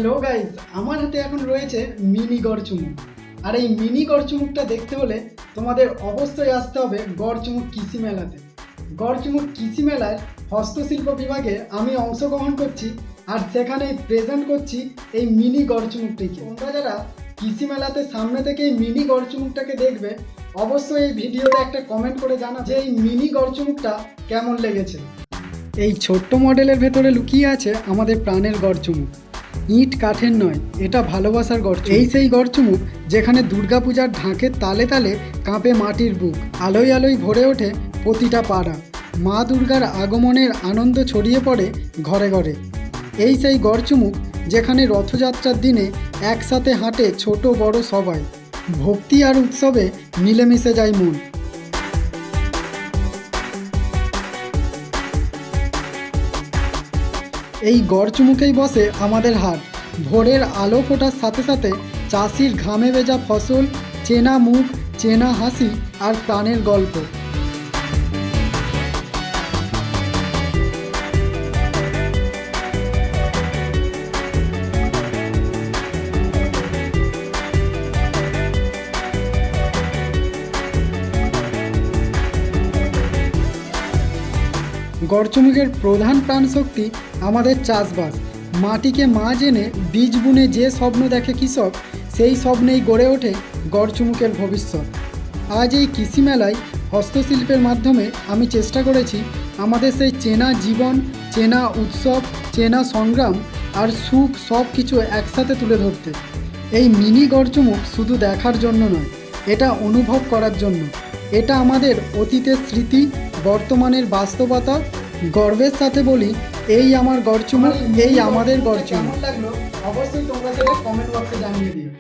Hello guys, আমার হাতে এখন রয়েছে মিনি গড়চুমুক। আর এই মিনি গড়চুমুকটা দেখতে হলে তোমাদের অবশ্যই আসতে হবে গড়চুমুক কৃষি মেলাতে। গড়চুমুক কৃষি মেলার হস্তশিল্প বিভাগে আমি অংশগ্রহণ করছি আর সেখানে প্রেজেন্ট করছি এই মিনি গড়চুমুকটিকে। তোমরা যারা কৃষি মেলাতে সামনে থেকে এই মিনি গড়চুমুকটাকে দেখবে, অবশ্যই এই ভিডিওতে একটা কমেন্ট করে জানা যে এই মিনি গড়চুমুকটা কেমন লেগেছে। এই ছোট্ট মডেলের ভেতরে লুকিয়ে আছে আমাদের প্রাণের গড়চুমুক। ইট কাঠের নয়, এটা ভালোবাসার গড়চুমুক। এই সেই গড়চুমুক যেখানে দুর্গাপূজার ঢাকের তালে তালে কাঁপে মাটির বুক, আলোয় আলোয় ভরে ওঠে প্রতিটা পাড়া, মা দুর্গার আগমনের আনন্দ ছড়িয়ে পড়ে ঘরে ঘরে। এই সেই গড়চুমুক যেখানে রথযাত্রার দিনে একসাথে হাঁটে ছোট বড় সবাই, ভক্তি আর উৎসবে মিলেমিশে যায় মন। এই গড়চুমুকেই বসে আমাদের হাট। ভোরের আলো ফোটার সাথে সাথে চাষির ঘামে ভেজা ফসল, চেনা মুখ, চেনা হাসি আর প্রাণের গল্প। গড়চুমুকের প্রধান প্রাণশক্তি আমাদের চাষবাস। মাটিকে মা জেনে বীজ বুনে যে স্বপ্ন দেখে কৃষক, সেই স্বপ্নেই গড়ে ওঠে গড়চুমুকের ভবিষ্যৎ। আজ এই কৃষি মেলায় হস্তশিল্পের মাধ্যমে আমি চেষ্টা করেছি আমাদের সেই চেনা জীবন, চেনা উৎসব, চেনা সংগ্রাম আর সুখ সব কিছু একসাথে তুলে ধরতে। এই মিনি গড়চুমুক শুধু দেখার জন্য নয়, এটা অনুভব করার জন্য। এটা আমাদের অতীতের স্মৃতি, বর্তমানের বাস্তবতা। গর্বের সাথে বলি, এই আমার গড়চুমুক, এই আমাদের গড়চুমুক। কেমন লাগলো অবশ্যই তোমরা সেটা কমেন্ট বক্সে জানিয়ে দিও।